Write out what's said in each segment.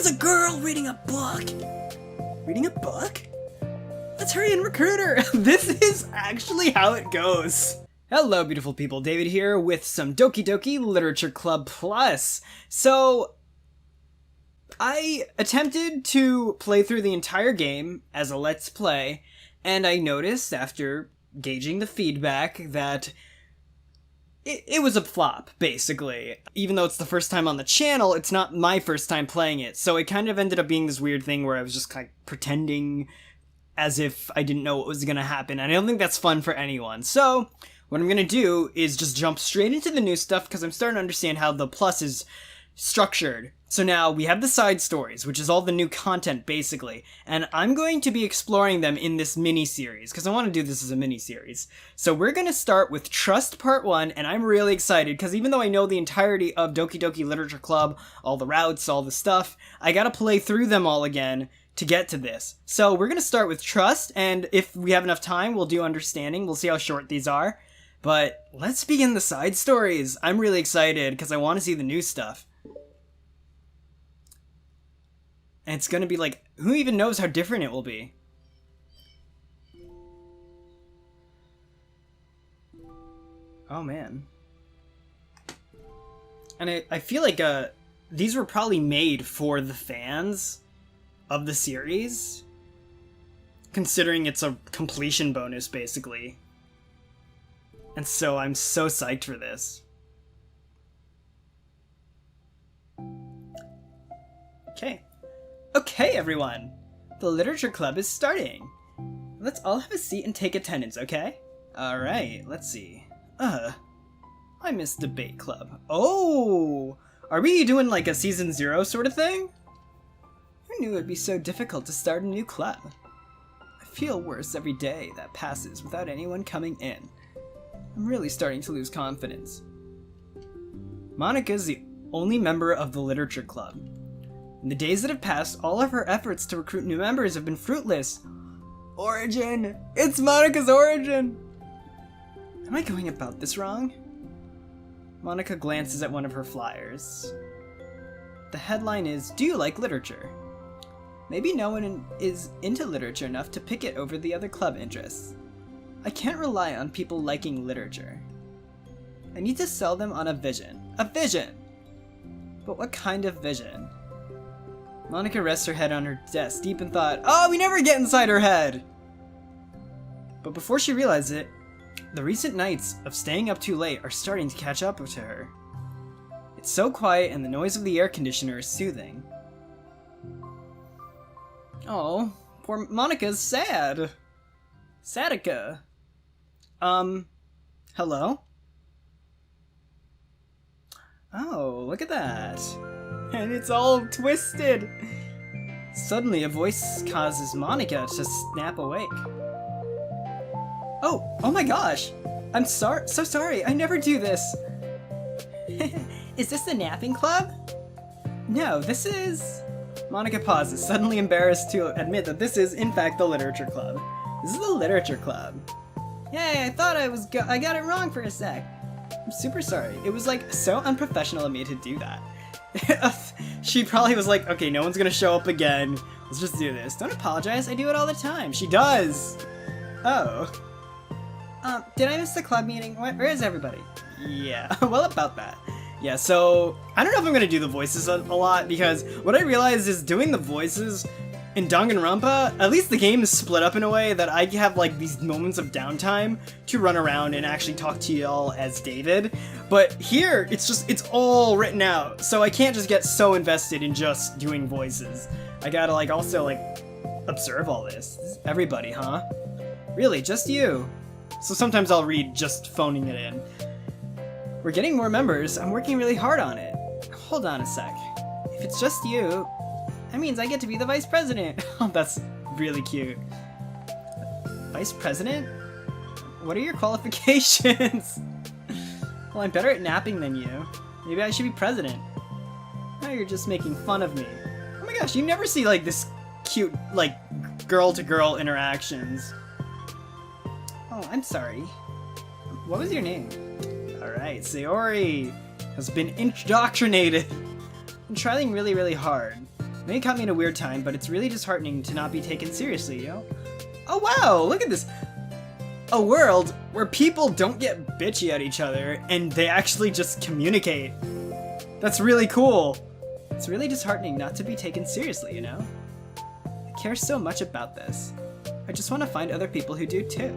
was a girl reading a book. Reading a book? Let's hurry and recruit her. This is actually how it goes. Hello, beautiful people. David here with some Doki Doki Literature Club Plus. So, I attempted to play through the entire game as a Let's Play, and I noticed after gauging the feedback that it was a flop, basically. Even though it's the first time on the channel, it's not my first time playing it, so it kind of ended up being this weird thing where I was just kind of pretending as if I didn't know what was gonna happen, and I don't think that's fun for anyone. So, what I'm gonna do is just jump straight into the new stuff, because I'm starting to understand how the Plus is structured. So now we have the side stories, which is all the new content, basically, and I'm going to be exploring them in this mini-series, because I want to do this as a mini-series. So we're going to start with Trust Part 1, and I'm really excited, because even though I know the entirety of Doki Doki Literature Club, all the routes, all the stuff, I gotta play through them all again to get to this. So we're going to start with Trust, and if we have enough time, we'll do Understanding. We'll see how short these are. But let's begin the side stories. I'm really excited, because I want to see the new stuff. And it's gonna be like, who even knows how different it will be? Oh man. And I feel like these were probably made for the fans of the series, considering it's a completion bonus, basically. And so I'm so psyched for this. Okay. Okay, everyone! The Literature Club is starting! Let's all have a seat and take attendance, okay? Alright, let's see. I missed Debate Club. Oh! Are we doing like a Season 0 sort of thing? Who knew it'd be so difficult to start a new club? I feel worse every day that passes without anyone coming in. I'm really starting to lose confidence. Monika's the only member of the Literature Club. In the days that have passed, all of her efforts to recruit new members have been fruitless. Origin! It's Monika's origin! Am I going about this wrong? Monika glances at one of her flyers. The headline is, "Do you like literature?" Maybe no one is into literature enough to pick it over the other club interests. I can't rely on people liking literature. I need to sell them on a vision. A vision! But what kind of vision? Monika rests her head on her desk, deep in thought. Oh, we never get inside her head! But before she realizes it, the recent nights of staying up too late are starting to catch up to her. It's so quiet and the noise of the air conditioner is soothing. Oh, poor Monika's sad. Sadika. Hello? Oh, look at that. And it's all twisted! Suddenly, a voice causes Monika to snap awake. Oh my gosh! I'm so sorry, I never do this! Is this the napping club? No, this is... Monika pauses, suddenly embarrassed to admit that this is, in fact, the Literature Club. This is the Literature Club. Yay, I thought I got it wrong for a sec. I'm super sorry. It was, like, so unprofessional of me to do that. She probably was like, okay, no one's gonna show up again. Let's just do this. Don't apologize, I do it all the time. She does! Oh. Did I miss the club meeting? Where is everybody? Yeah, well about that. Yeah, so, I don't know if I'm gonna do the voices a lot, because what I realized is doing the voices in Danganronpa, at least the game is split up in a way that I have like these moments of downtime to run around and actually talk to y'all as David. But here, it's all written out, so I can't just get so invested in just doing voices. I gotta like also like observe all this. Everybody, huh? Really, just you? So sometimes I'll read just phoning it in. We're getting more members. I'm working really hard on it. Hold on a sec. If it's just you, that means I get to be the vice president. Oh, that's really cute. Vice president? What are your qualifications? Well, I'm better at napping than you. Maybe I should be president. Now you're just making fun of me. Oh my gosh, you never see like this cute, like, girl-to-girl interactions. Oh, I'm sorry. What was your name? Alright, Sayori has been indoctrinated. I'm trying really, really hard. Maybe it caught me in a weird time, but it's really disheartening to not be taken seriously, you know? Oh wow, look at this! A world where people don't get bitchy at each other and they actually just communicate. That's really cool. It's really disheartening not to be taken seriously, you know? I care so much about this. I just want to find other people who do too.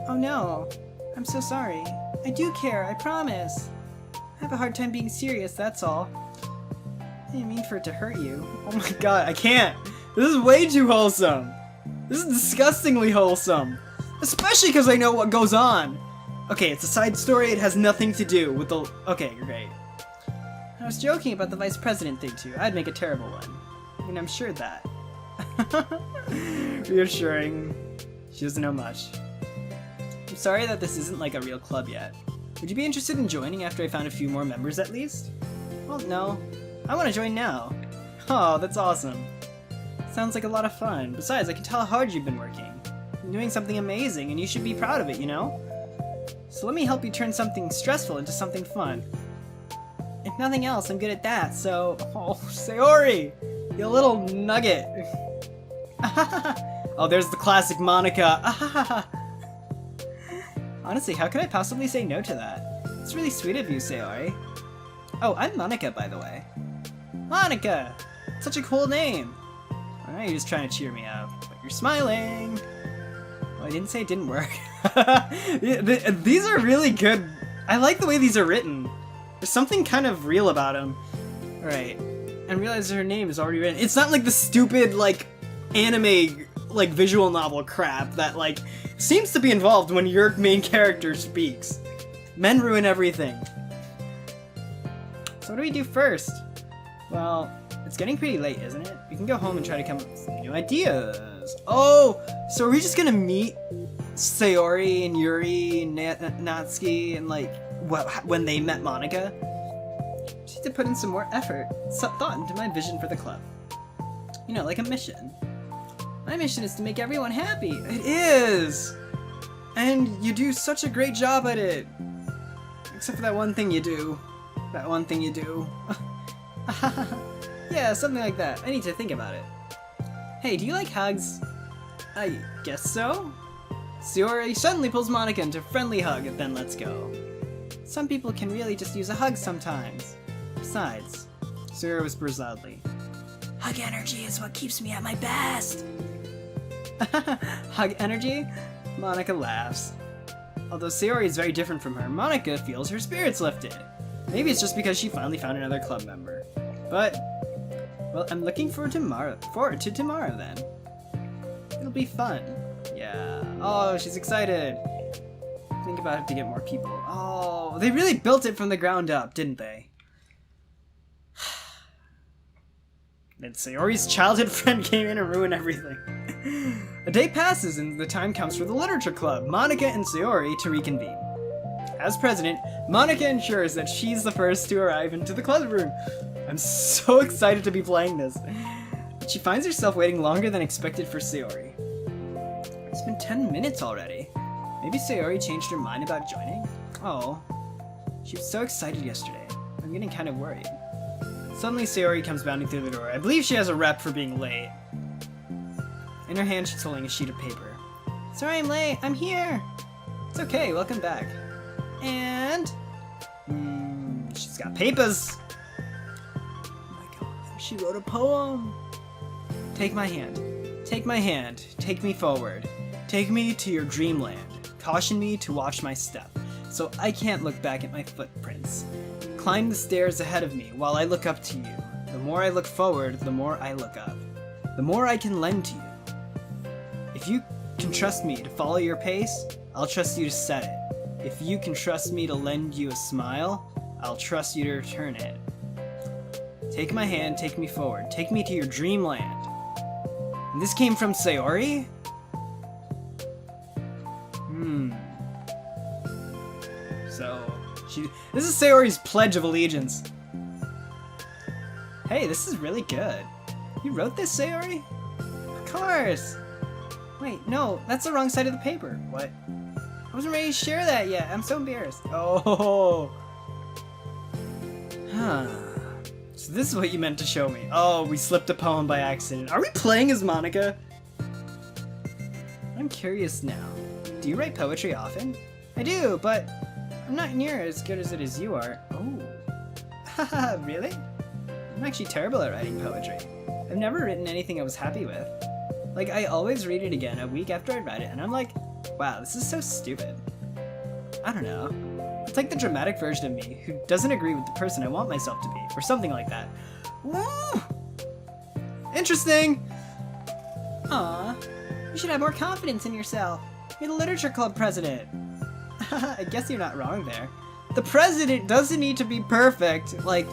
Oh no, I'm so sorry. I do care, I promise. I have a hard time being serious, that's all. I didn't mean for it to hurt you. Oh my god, I can't! This is way too wholesome! This is disgustingly wholesome! Especially because I know what goes on! Okay, it's a side story, it has nothing to do with the... Okay, great. I was joking about the vice president thing too. I'd make a terrible one. I mean, I'm sure of that. Reassuring. She doesn't know much. I'm sorry that this isn't like a real club yet. Would you be interested in joining after I found a few more members at least? Well, no. I want to join now. Oh, that's awesome. Sounds like a lot of fun. Besides, I can tell how hard you've been working. You're doing something amazing, and you should be proud of it, you know? So let me help you turn something stressful into something fun. If nothing else, I'm good at that, so... Oh, Sayori! You little nugget! Oh, there's the classic Monika! Honestly, how could I possibly say no to that? It's really sweet of you, Sayori. Oh, I'm Monika, by the way. Monika! Such a cool name! Alright, you're just trying to cheer me up, but you're smiling! Well, I didn't say it didn't work. These are really good. I like the way these are written. There's something kind of real about them. Alright. And realize her name is already written. It's not like the stupid, like, anime, like, visual novel crap that, like, seems to be involved when your main character speaks. Men ruin everything. So what do we do first? Well, it's getting pretty late, isn't it? We can go home and try to come up with some new ideas. Oh! So are we just gonna meet Sayori and Yuri and Natsuki and, like, when they met Monika? Just need to put in some more effort, some thought into my vision for the club. You know, like a mission. My mission is to make everyone happy. It is! And you do such a great job at it. Except for that one thing you do. That one thing you do. Yeah, something like that. I need to think about it. Hey, do you like hugs? I guess so. Sayori suddenly pulls Monika into a friendly hug and then lets go. Some people can really just use a hug sometimes. Besides, Sayori whispers loudly, hug energy is what keeps me at my best! Hug energy? Monika laughs. Although Sayori is very different from her, Monika feels her spirits lifted. Maybe it's just because she finally found another club member. But, well, I'm looking forward to tomorrow then. It'll be fun. Yeah. Oh, she's excited. Think about it to get more people. Oh, they really built it from the ground up, didn't they? Then Sayori's childhood friend came in and ruined everything. A day passes and the time comes for the literature club, Monika and Sayori to reconvene. As president, Monika ensures that she's the first to arrive into the club room. I'm so excited to be playing this. But she finds herself waiting longer than expected for Sayori. It's been 10 minutes already. Maybe Sayori changed her mind about joining? Oh, she was so excited yesterday. I'm getting kind of worried. Suddenly Sayori comes bounding through the door. I believe she has a rep for being late. In her hand she's holding a sheet of paper. Sorry I'm late, I'm here! It's okay, welcome back. And... she's got papers! Oh my god, she wrote a poem! Take my hand. Take my hand. Take me forward. Take me to your dreamland. Caution me to watch my step, so I can't look back at my footprints. Climb the stairs ahead of me while I look up to you. The more I look forward, the more I look up. The more I can lend to you. If you can trust me to follow your pace, I'll trust you to set it. If you can trust me to lend you a smile, I'll trust you to return it. Take my hand, take me forward. Take me to your dreamland. And this came from Sayori? So, this is Sayori's Pledge of Allegiance. Hey, this is really good. You wrote this, Sayori? Of course! Wait, no, that's the wrong side of the paper. What? I wasn't ready to share that yet. I'm so embarrassed. Oh! Huh. So this is what you meant to show me. Oh, we slipped a poem by accident. Are we playing as Monika? I'm curious now. Do you write poetry often? I do, but I'm not near as good as it as you are. Oh. Haha, really? I'm actually terrible at writing poetry. I've never written anything I was happy with. Like, I always read it again a week after I read it, and I'm like, wow, this is so stupid. I don't know. It's like the dramatic version of me who doesn't agree with the person I want myself to be, or something like that. Woo! Interesting! Aw, you should have more confidence in yourself. You're the literature club president. I guess you're not wrong there. The president doesn't need to be perfect, like,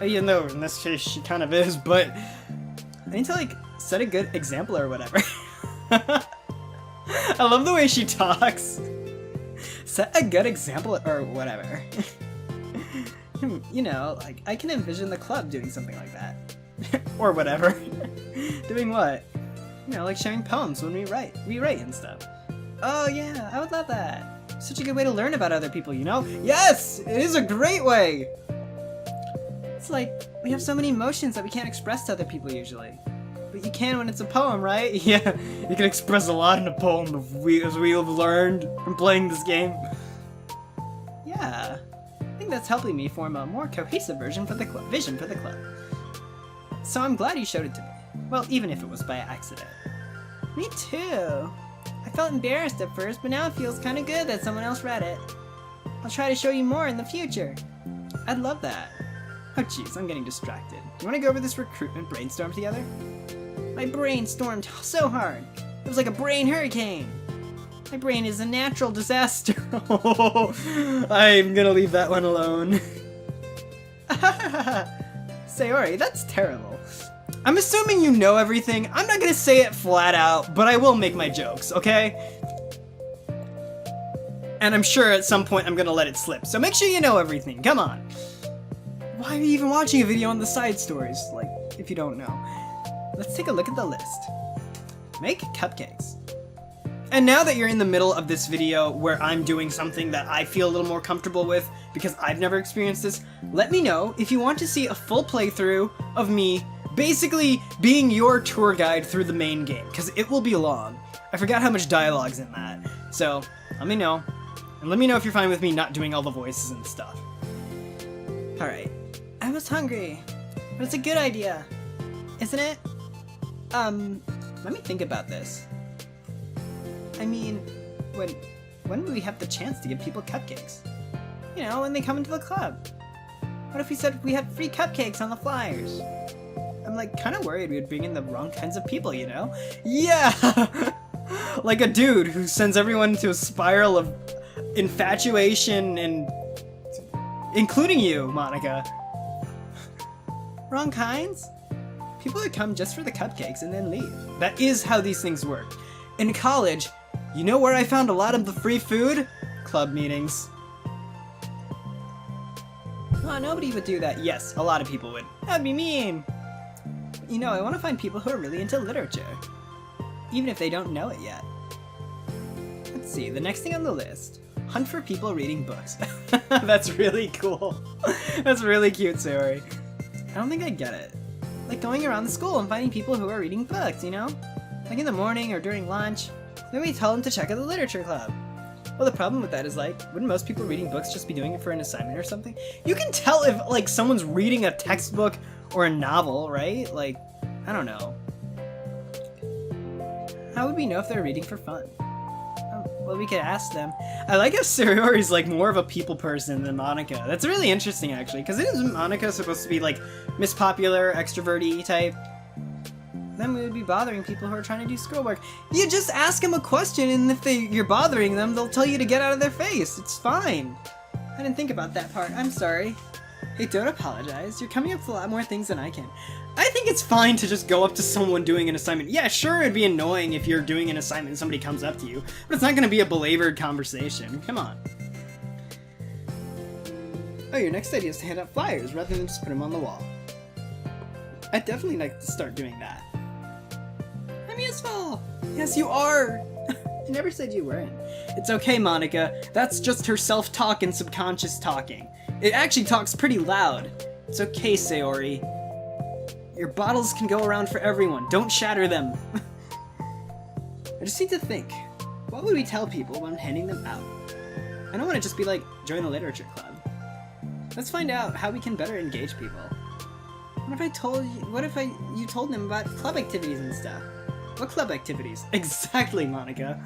even though in this case she kind of is, but I need to, like, set a good example or whatever. I love the way she talks. Set a good example or whatever. You know, like, I can envision the club doing something like that. Or whatever. Doing what? You know, like sharing poems when we write and stuff. Oh yeah, I would love that. Such a good way to learn about other people, you know? Yes! It is a great way! It's like, we have so many emotions that we can't express to other people usually. But you can when it's a poem, right? Yeah, you can express a lot in a poem as we have learned from playing this game. Yeah, I think that's helping me form a more cohesive vision for the club. So I'm glad you showed it to me. Well, even if it was by accident. Me too. I felt embarrassed at first, but now it feels kind of good that someone else read it. I'll try to show you more in the future. I'd love that. Oh jeez, I'm getting distracted. Do you want to go over this recruitment brainstorm together? My brain stormed so hard. It was like a brain hurricane. My brain is a natural disaster. I'm gonna leave that one alone. Sayori, that's terrible. I'm assuming you know everything. I'm not gonna say it flat out, but I will make my jokes, okay? And I'm sure at some point I'm gonna let it slip, so make sure you know everything, come on. Why are you even watching a video on the side stories, like, if you don't know? Let's take a look at the list. Make cupcakes. And now that you're in the middle of this video where I'm doing something that I feel a little more comfortable with because I've never experienced this, let me know if you want to see a full playthrough of me basically being your tour guide through the main game, because it will be long. I forgot how much dialogue's in that. So, let me know. And let me know if you're fine with me not doing all the voices and stuff. Alright. I was hungry, but it's a good idea, isn't it? Let me think about this. I mean, when will we have the chance to give people cupcakes? You know, when they come into the club. What if we said we had free cupcakes on the flyers? I'm like kind of worried we'd bring in the wrong kinds of people, you know? Yeah! Like a dude who sends everyone into a spiral of infatuation and... including you, Monika. Wrong kinds? People would come just for the cupcakes and then leave. That is how these things work. In college, you know where I found a lot of the free food? Club meetings. Oh, nobody would do that. Yes, a lot of people would. That'd be mean. But, you know, I want to find people who are really into literature. Even if they don't know it yet. Let's see, the next thing on the list. Hunt for people reading books. That's really cool. That's really cute, Sayori. I don't think I get it. Like going around the school and finding people who are reading books, you know? Like in the morning or during lunch. Then we tell them to check out the literature club. Well, the problem with that is, like, wouldn't most people reading books just be doing it for an assignment or something? You can tell if, like, someone's reading a textbook or a novel, right? Like, I don't know. How would we know if they're reading for fun? Well, we could ask them. I like how Sayori's like more of a people person than Monika. That's really interesting, actually, because isn't Monika supposed to be like Miss Popular, extroverty type? Then we would be bothering people who are trying to do schoolwork. You just ask them a question, and if you're bothering them, they'll tell you to get out of their face. It's fine. I didn't think about that part. I'm sorry. Hey, don't apologize. You're coming up with a lot more things than I can. I think it's fine to just go up to someone doing an assignment. Yeah, sure, it'd be annoying if you're doing an assignment and somebody comes up to you, but it's not going to be a belabored conversation. Come on. Oh, your next idea is to hand out flyers rather than just put them on the wall. I'd definitely like to start doing that. I'm useful! Yes, you are! I never said you weren't. It's okay, Monika. That's just her self-talk and subconscious talking. It actually talks pretty loud. It's okay, Sayori. Your bottles can go around for everyone. Don't shatter them. I just need to think. What would we tell people when handing them out? I don't want to just be like, join the literature club. Let's find out how we can better engage people. What if you told them about club activities and stuff? What club activities? Exactly, Monika.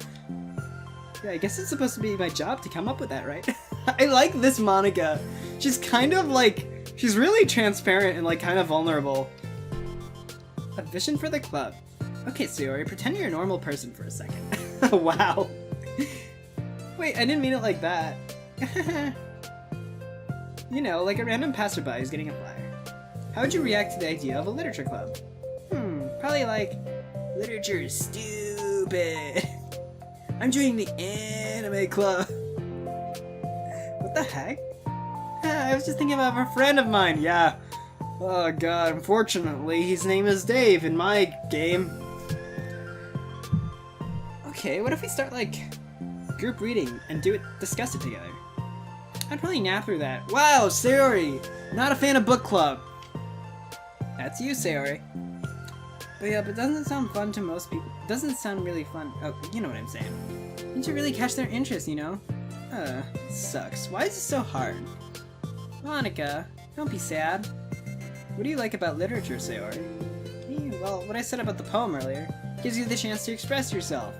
Yeah, I guess it's supposed to be my job to come up with that, right? I like this Monika. She's kind of like, she's really transparent and like kind of vulnerable. A vision for the club. Okay, Sayori, pretend you're a normal person for a second. Wow. Wait, I didn't mean it like that. You know, like a random passerby who's getting a flyer. How would you react to the idea of a literature club? Probably like, literature is stupid. I'm joining the anime club. What the heck? I was just thinking about a friend of mine, yeah. Oh god, unfortunately, his name is Dave in my game. Okay, what if we start like group reading and discuss it together? I'd probably nap through that. Wow, Sayori! Not a fan of book club! That's you, Sayori. But yeah, but doesn't it sound fun to most people? Doesn't sound really fun. Oh, you know what I'm saying. Need to really catch their interest, you know? Sucks. Why is it so hard? Monika, don't be sad. What do you like about literature, Sayori? Well, what I said about the poem earlier gives you the chance to express yourself.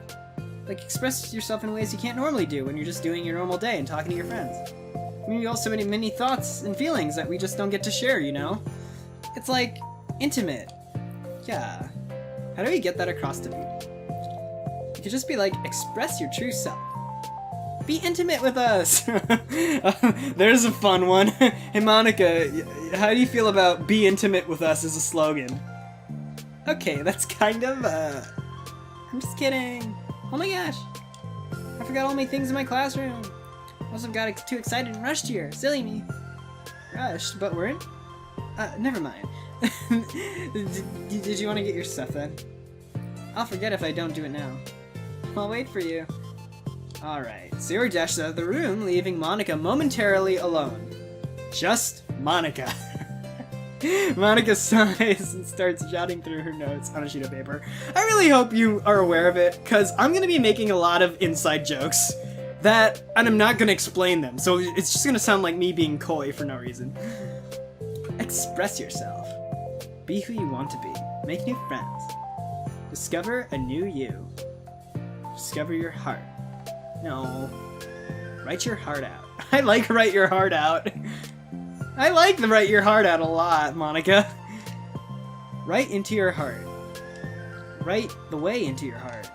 Like, express yourself in ways you can't normally do when you're just doing your normal day and talking to your friends. I mean, you also have many thoughts and feelings that we just don't get to share, you know? It's like, intimate. Yeah. How do we get that across to people? You could just be like, express your true self. Be intimate with us! There's a fun one. Hey Monika, how do you feel about be intimate with us as a slogan? Okay, that's kind of, I'm just kidding. Oh my gosh. I forgot all my things in my classroom. Must have got too excited and rushed here. Silly me. Rushed, but weren't? Never mind. Did you want to get your stuff then? I'll forget if I don't do it now. I'll wait for you. Alright, Sayori dashes out of the room, leaving Monika momentarily alone. Just Monika. Monika sighs and starts jotting through her notes on a sheet of paper. I really hope you are aware of it, because I'm going to be making a lot of inside jokes and I'm not going to explain them, so it's just going to sound like me being coy for no reason. Express yourself. Be who you want to be. Make new friends. Discover a new you. Discover your heart. No. Write your heart out. I like write your heart out. I like the write your heart out a lot, Monika. Write into your heart. Write the way into your heart.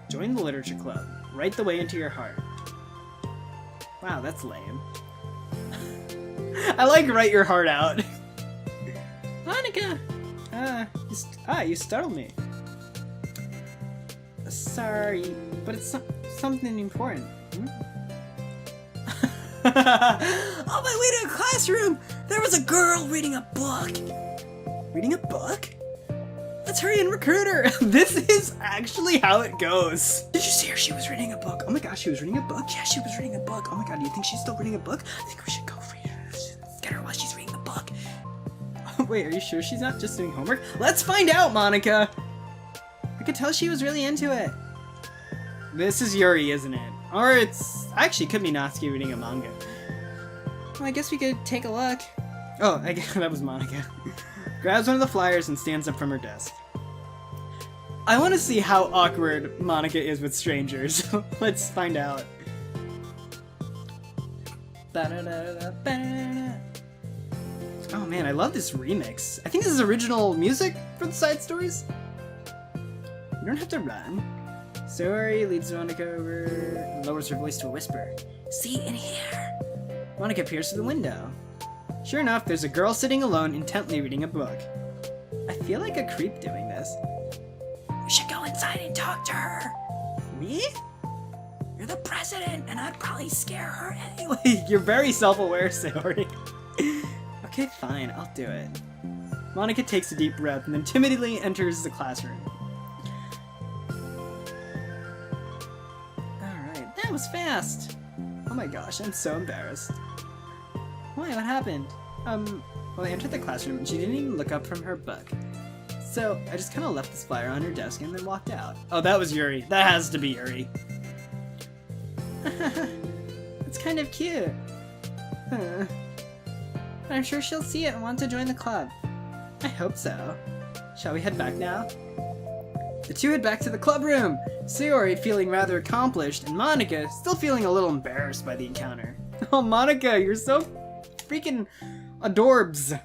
Join the literature club. Write the way into your heart. Wow, that's lame. I like write your heart out. Monika! You startled me. Sorry, but it's something important. On my way to a classroom, there was a girl reading a book. Reading a book? Let's hurry and recruit her. This is actually how it goes. Did you see her? She was reading a book. Oh my gosh, she was reading a book? Yeah, she was reading a book. Oh my god, do you think she's still reading a book? I think we should go read her. Let's get her while she's reading the book. Wait, are you sure she's not just doing homework? Let's find out, Monika. I could tell she was really into it. This is Yuri, isn't it? Or it's... Actually, it could be Natsuki reading a manga. Well, I guess we could take a look. Oh, I guess that was Monika. Grabs one of the flyers and stands up from her desk. I want to see how awkward Monika is with strangers. Let's find out. Oh man, I love this remix. I think this is original music for the side stories. You don't have to run. Sayori leads Monika over and lowers her voice to a whisper. See in here. Monika peers through the window. Sure enough, there's a girl sitting alone, intently reading a book. I feel like a creep doing this. You should go inside and talk to her. Me? You're the president, and I'd probably scare her anyway. You're very self-aware, Sayori. Okay, fine, I'll do it. Monika takes a deep breath and then timidly enters the classroom. Alright, that was fast. Oh my gosh, I'm so embarrassed. Why, what happened? Well, I entered the classroom and she didn't even look up from her book. So I just kind of left this flyer on her desk and then walked out. Oh, that was Yuri. That has to be Yuri. It's kind of cute. Huh. But I'm sure she'll see it and want to join the club. I hope so. Shall we head back now? The two head back to the club room, Sayori feeling rather accomplished, and Monika still feeling a little embarrassed by the encounter. Oh, Monika, you're so freaking adorbs.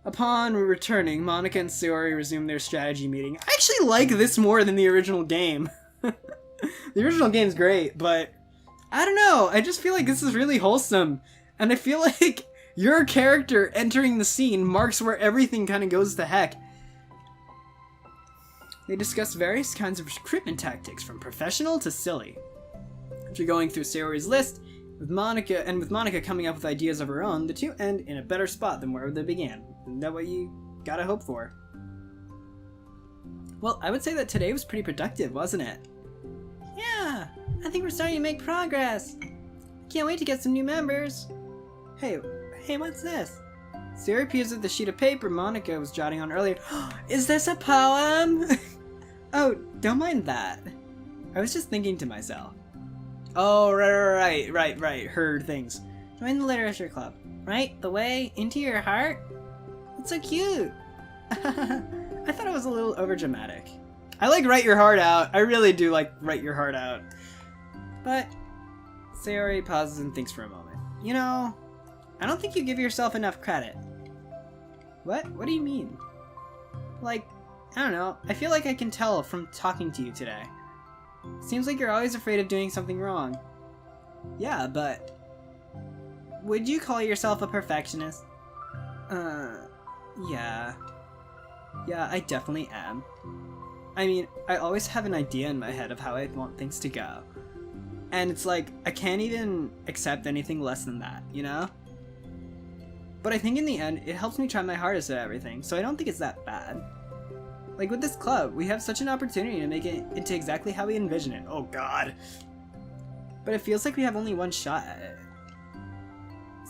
Upon returning, Monika and Sayori resume their strategy meeting. I actually like this more than the original game. The original game's great, but I don't know, I just feel like this is really wholesome. And I feel like your character entering the scene marks where everything kind of goes to heck. They discuss various kinds of recruitment tactics, from professional to silly. After going through Sayori's list, with Monika coming up with ideas of her own, the two end in a better spot than where they began. Isn't that what you gotta hope for? Well, I would say that today was pretty productive, wasn't it? Yeah, I think we're starting to make progress. Can't wait to get some new members. Hey, what's this? Sayori peers at the sheet of paper Monika was jotting on earlier. Is this a poem? Oh, don't mind that. I was just thinking to myself. Oh, right. Her things. Join the literature club. Right the way into your heart? It's so cute. I thought it was a little overdramatic. I like write your heart out. I really do like write your heart out. But Sayori pauses and thinks for a moment. You know, I don't think you give yourself enough credit. What? What do you mean? Like, I don't know. I feel like I can tell from talking to you today. Seems like you're always afraid of doing something wrong. Yeah, but would you call yourself a perfectionist? Yeah. Yeah, I definitely am. I mean, I always have an idea in my head of how I want things to go. And it's like, I can't even accept anything less than that, you know? But I think in the end, it helps me try my hardest at everything, so I don't think it's that bad. Like with this club, we have such an opportunity to make it into exactly how we envision it. Oh god. But it feels like we have only one shot at it.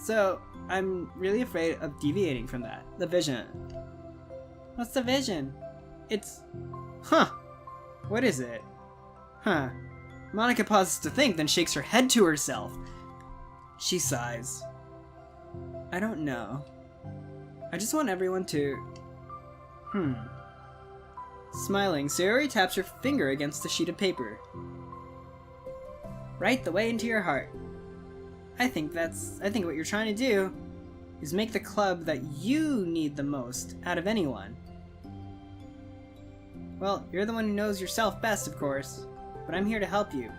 So, I'm really afraid of deviating from that. The vision. What's the vision? It's... Huh. What is it? Huh. Monika pauses to think, then shakes her head to herself. She sighs. I don't know. I just want everyone to... Smiling, Sayori taps her finger against the sheet of paper. Right the way into your heart. I think what you're trying to do is make the club that you need the most out of anyone. Well, you're the one who knows yourself best, of course, but I'm here to help you.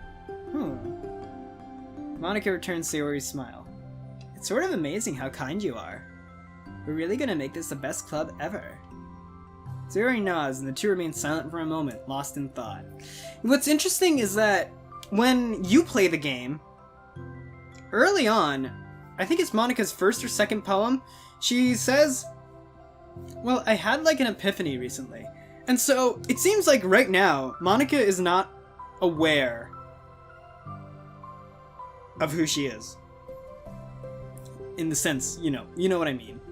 Monika returns Sayori's smile. It's sort of amazing how kind you are. We're really gonna make this the best club ever. Sayori nods, and the two remain silent for a moment, lost in thought. What's interesting is that when you play the game, early on, I think it's Monika's first or second poem, she says, well, I had like an epiphany recently. And so, it seems like right now, Monika is not aware of who she is. In the sense, you know what I mean.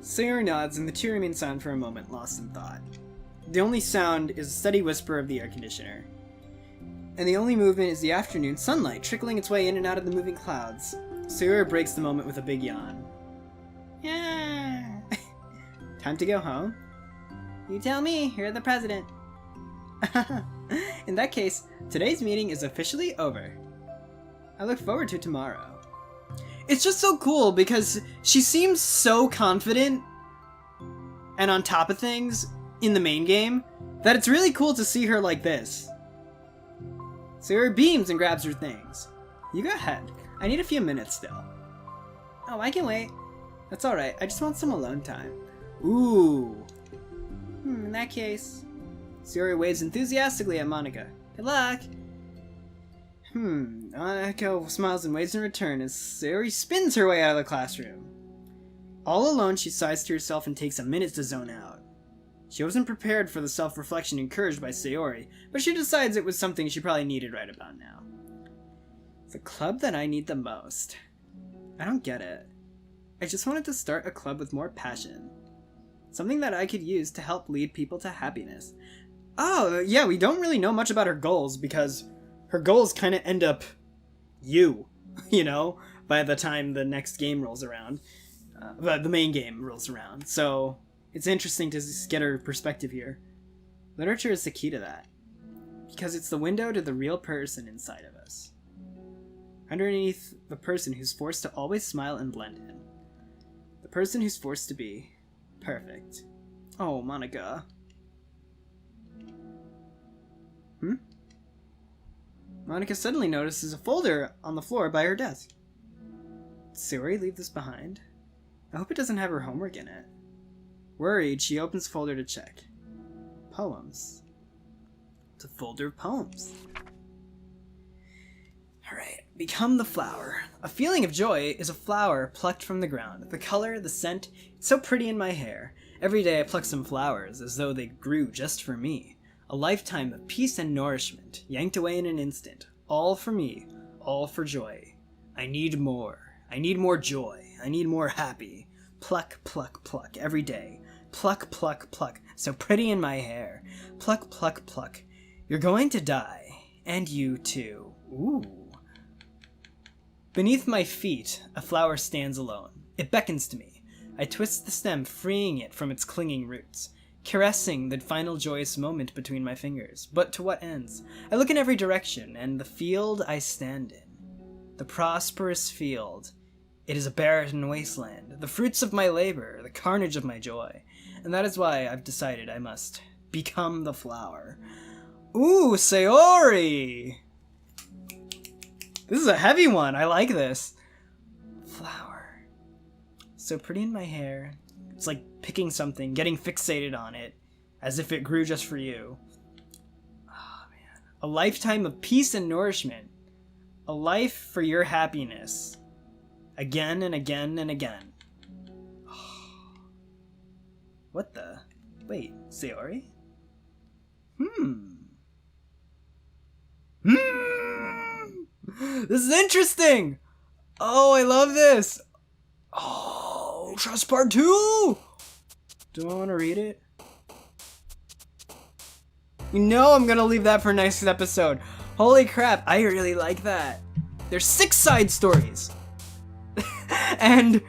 Sayori nods, and the two remain silent for a moment, lost in thought. The only sound is a steady whisper of the air conditioner. And the only movement is the afternoon sunlight trickling its way in and out of the moving clouds. Sayori breaks the moment with a big yawn. Yeah. Time to go home? You tell me, you're the president. In that case, today's meeting is officially over. I look forward to tomorrow. It's just so cool because she seems so confident and on top of things in the main game that it's really cool to see her like this. Sayori beams and grabs her things. You go ahead. I need a few minutes still. Oh, I can wait. That's alright. I just want some alone time. Ooh. In that case... Sayori waves enthusiastically at Monika. Good luck! Monika smiles and waves in return as Sayori spins her way out of the classroom. All alone, she sighs to herself and takes a minute to zone out. She wasn't prepared for the self-reflection encouraged by Sayori, but she decides it was something she probably needed right about now. The club that I need the most. I don't get it. I just wanted to start a club with more passion. Something that I could use to help lead people to happiness. Oh, yeah, we don't really know much about her goals because her goals kind of end up you know, by the time the next game rolls around. The main game rolls around. So it's interesting to just get her perspective here. Literature is the key to that. Because it's the window to the real person inside of us. Underneath the person who's forced to always smile and blend in. The person who's forced to be perfect. Oh, Monika. Monika suddenly notices a folder on the floor by her desk. Did Sayori leave this behind? I hope it doesn't have her homework in it. Worried, she opens the folder to check. Poems. It's a folder of poems. Alright, become the flower. A feeling of joy is a flower plucked from the ground. The color, the scent, it's so pretty in my hair. Every day I pluck some flowers as though they grew just for me. A lifetime of peace and nourishment, yanked away in an instant. All for me, all for joy. I need more. I need more joy. I need more happy. Pluck, pluck, pluck, every day. Pluck, pluck, pluck, so pretty in my hair. Pluck, pluck, pluck. You're going to die. And you too. Ooh. Beneath my feet, a flower stands alone. It beckons to me. I twist the stem, freeing it from its clinging roots. Caressing the final joyous moment between my fingers. But to what ends? I look in every direction, and the field I stand in. The prosperous field. It is a barren wasteland. The fruits of my labor, the carnage of my joy. And that is why I've decided I must become the flower. Ooh, Sayori! This is a heavy one. I like this. Flower. So pretty in my hair. It's like picking something, getting fixated on it, as if it grew just for you. Oh, man. A lifetime of peace and nourishment. A life for your happiness. Again and again and again. Oh. What the? Wait, Sayori? This is interesting! Oh, I love this! Oh, Trust Part 2! Do I want to read it? You know I'm gonna leave that for next episode. Holy crap, I really like that. There's 6 side stories. And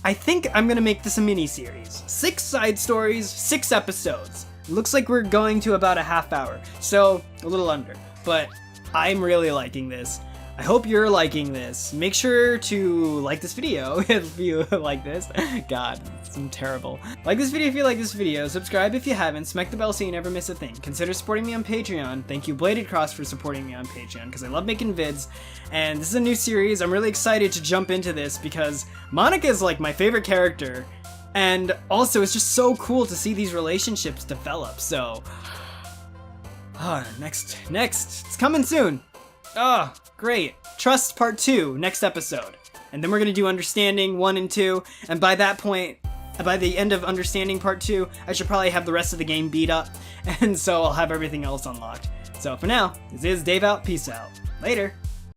I think I'm gonna make this a mini-series. 6 side stories, 6 episodes. It looks like we're going to about a half hour, so a little under. But I'm really liking this. I hope you're liking this. Make sure to like this video if you like this. God, I'm terrible. Like this video if you like this video. Subscribe if you haven't. Smack the bell so you never miss a thing. Consider supporting me on Patreon. Thank you, Bladed Cross, for supporting me on Patreon because I love making vids. And this is a new series. I'm really excited to jump into this because Monika is like my favorite character. And also, it's just so cool to see these relationships develop. So, next, it's coming soon. Oh, great. Trust Part 2, next episode. And then we're going to do Understanding 1 and 2. And by that point, by the end of Understanding Part 2, I should probably have the rest of the game beat up. And so I'll have everything else unlocked. So for now, this is Dave out. Peace out. Later.